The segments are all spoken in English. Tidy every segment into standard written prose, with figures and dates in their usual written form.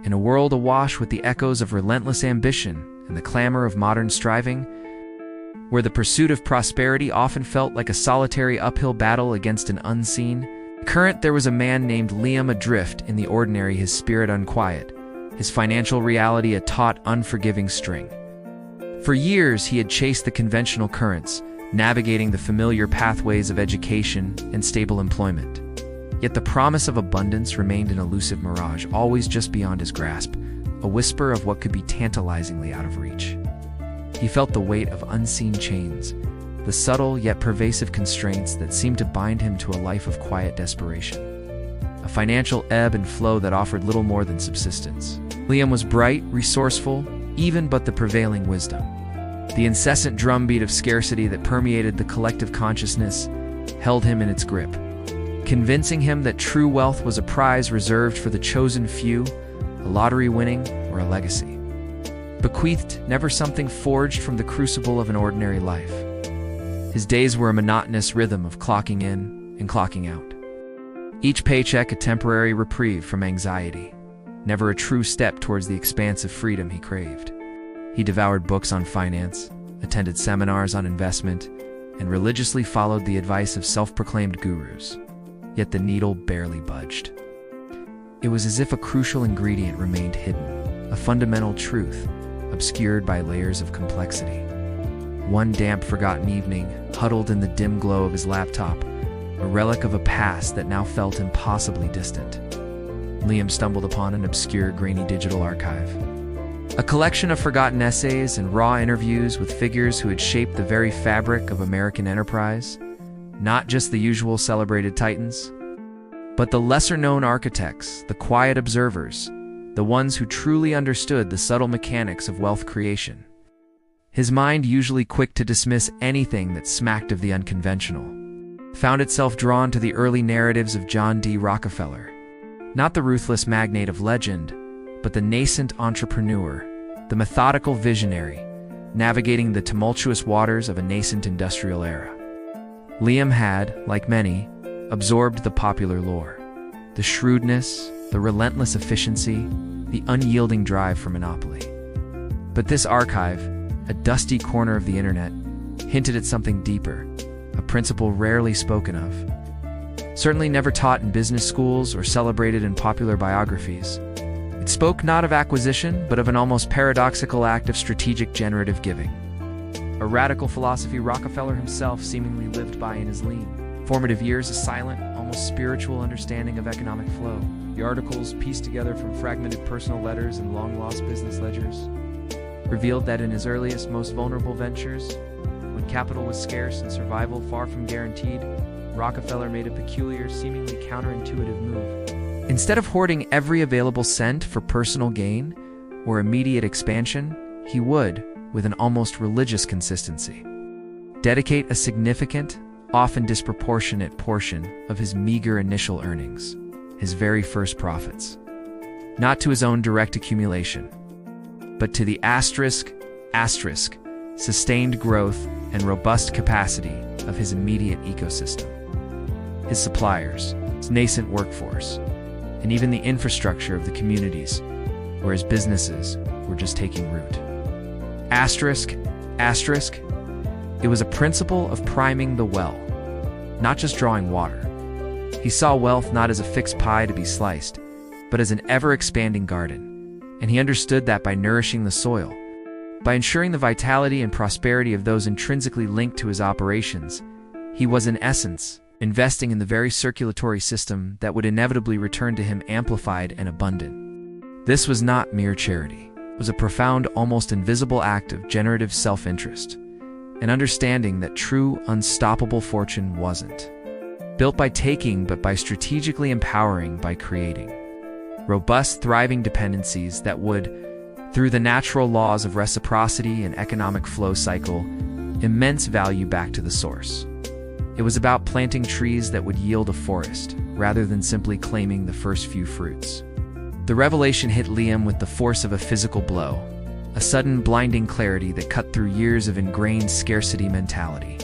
In a world awash with the echoes of relentless ambition and the clamor of modern striving, where the pursuit of prosperity often felt like a solitary uphill battle against an unseen current, there was a man named Liam, adrift in the ordinary, his spirit unquiet, his financial reality a taut, unforgiving string. For years, he had chased the conventional currents, navigating the familiar pathways of education and stable employment. Yet the promise of abundance remained an elusive mirage, always just beyond his grasp, a whisper of what could be tantalizingly out of reach. He felt the weight of unseen chains, the subtle yet pervasive constraints that seemed to bind him to a life of quiet desperation, a financial ebb and flow that offered little more than subsistence. Liam was bright, resourceful, even but the prevailing wisdom. The incessant drumbeat of scarcity that permeated the collective consciousness held him in its grip, convincing him that true wealth was a prize reserved for the chosen few, a lottery winning, or a legacy bequeathed, never something forged from the crucible of an ordinary life. His days were a monotonous rhythm of clocking in and clocking out. Each paycheck a temporary reprieve from anxiety, never a true step towards the expansive freedom he craved. He devoured books on finance, attended seminars on investment, and religiously followed the advice of self-proclaimed gurus. Yet the needle barely budged. It was as if a crucial ingredient remained hidden, a fundamental truth, obscured by layers of complexity. One damp, forgotten evening, huddled in the dim glow of his laptop, a relic of a past that now felt impossibly distant, Liam stumbled upon an obscure, grainy digital archive. A collection of forgotten essays and raw interviews with figures who had shaped the very fabric of American enterprise. Not just the usual celebrated titans, but the lesser-known architects, the quiet observers, the ones who truly understood the subtle mechanics of wealth creation. His mind, usually quick to dismiss anything that smacked of the unconventional, found itself drawn to the early narratives of John D. Rockefeller. Not the ruthless magnate of legend, but the nascent entrepreneur, the methodical visionary, navigating the tumultuous waters of a nascent industrial era. Liam had, like many, absorbed the popular lore, the shrewdness, the relentless efficiency, the unyielding drive for monopoly. But this archive, a dusty corner of the internet, hinted at something deeper, a principle rarely spoken of, certainly never taught in business schools or celebrated in popular biographies. It spoke not of acquisition, but of an almost paradoxical act of strategic generative giving. A radical philosophy Rockefeller himself seemingly lived by in his lean formative years, a silent, almost spiritual understanding of economic flow. The articles, pieced together from fragmented personal letters and long-lost business ledgers, revealed that in his earliest, most vulnerable ventures, when capital was scarce and survival far from guaranteed, Rockefeller made a peculiar, seemingly counterintuitive move. Instead of hoarding every available cent for personal gain or immediate expansion, he would, with an almost religious consistency, dedicate a significant, often disproportionate portion of his meager initial earnings, his very first profits, not to his own direct accumulation, but to the sustained growth and robust capacity of his immediate ecosystem, his suppliers, his nascent workforce, and even the infrastructure of the communities where his businesses were just taking root. It was a principle of priming the well, not just drawing water. He saw wealth not as a fixed pie to be sliced, but as an ever-expanding garden, and he understood that by nourishing the soil, by ensuring the vitality and prosperity of those intrinsically linked to his operations, he was in essence investing in the very circulatory system that would inevitably return to him amplified and abundant. This was not mere charity. It was a profound, almost invisible act of generative self-interest, an understanding that true, unstoppable fortune wasn't built by taking, but by strategically empowering, by creating robust, thriving dependencies that would, through the natural laws of reciprocity and economic flow cycle, immense value back to the source. It was about planting trees that would yield a forest, rather than simply claiming the first few fruits. The revelation hit Liam with the force of a physical blow, a sudden blinding clarity that cut through years of ingrained scarcity mentality.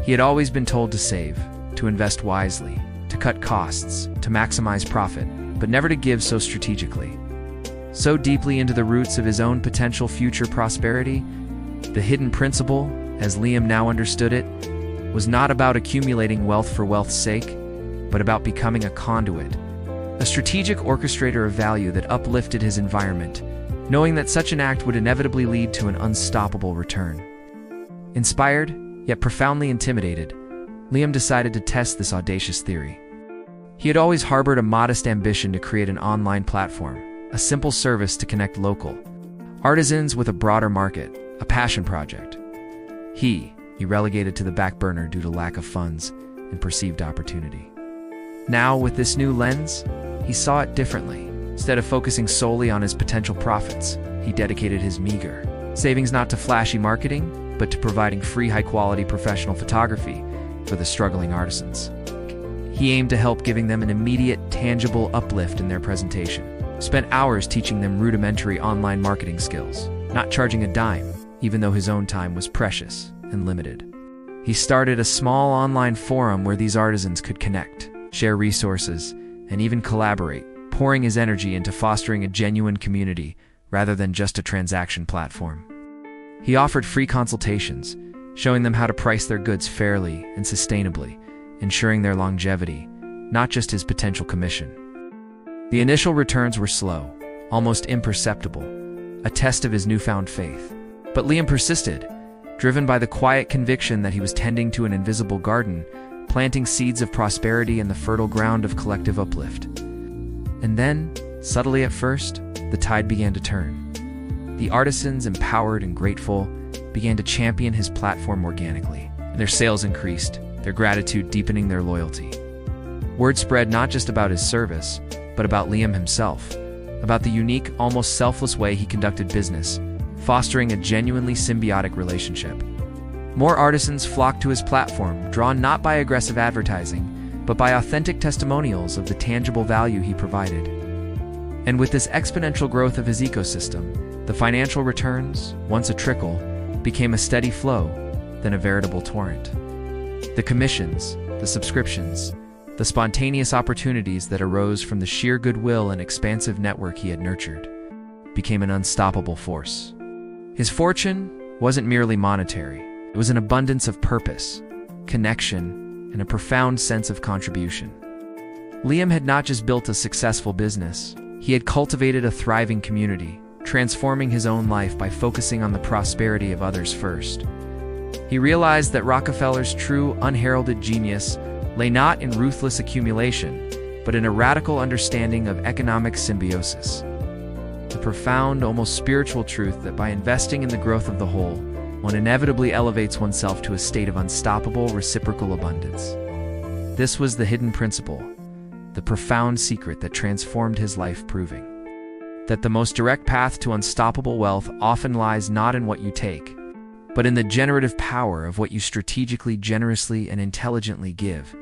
He had always been told to save, to invest wisely, to cut costs, to maximize profit, but never to give so strategically. so deeply into the roots of his own potential future prosperity. The hidden principle, as Liam now understood it, was not about accumulating wealth for wealth's sake, but about becoming a conduit, a strategic orchestrator of value that uplifted his environment, knowing that such an act would inevitably lead to an unstoppable return. Inspired, yet profoundly intimidated, Liam decided to test this audacious theory. He had always harbored a modest ambition to create an online platform, a simple service to connect local artisans with a broader market, a passion project. He relegated to the back burner due to lack of funds and perceived opportunity. Now, with this new lens, he saw it differently. Instead of focusing solely on his potential profits, he dedicated his meager savings not to flashy marketing, but to providing free, high-quality professional photography for the struggling artisans. He aimed to help, giving them an immediate, tangible uplift in their presentation. Spent hours teaching them rudimentary online marketing skills, not charging a dime, even though his own time was precious and limited. He started a small online forum where these artisans could connect, share resources, and even collaborate, pouring his energy into fostering a genuine community rather than just a transaction platform. He offered free consultations, showing them how to price their goods fairly and sustainably, ensuring their longevity, not just his potential commission. The initial returns were slow, almost imperceptible, a test of his newfound faith. But Liam persisted, driven by the quiet conviction that he was tending to an invisible garden, planting seeds of prosperity in the fertile ground of collective uplift. And then, subtly at first, the tide began to turn. The artisans, empowered and grateful, began to champion his platform organically. Their sales increased, their gratitude deepening their loyalty. Word spread not just about his service, but about Liam himself, about the unique, almost selfless way he conducted business, fostering a genuinely symbiotic relationship. More artisans flocked to his platform, drawn not by aggressive advertising, but by authentic testimonials of the tangible value he provided. And with this exponential growth of his ecosystem, the financial returns, once a trickle, became a steady flow, then a veritable torrent. The commissions, the subscriptions, the spontaneous opportunities that arose from the sheer goodwill and expansive network he had nurtured became an unstoppable force. His fortune wasn't merely monetary. It was an abundance of purpose, connection, and a profound sense of contribution. Liam had not just built a successful business, he had cultivated a thriving community, transforming his own life by focusing on the prosperity of others first. He realized that Rockefeller's true, unheralded genius lay not in ruthless accumulation, but in a radical understanding of economic symbiosis. The profound, almost spiritual truth that by investing in the growth of the whole, one inevitably elevates oneself to a state of unstoppable, reciprocal abundance. This was the hidden principle, the profound secret that transformed his life, proving that the most direct path to unstoppable wealth often lies not in what you take, but in the generative power of what you strategically, generously, and intelligently give.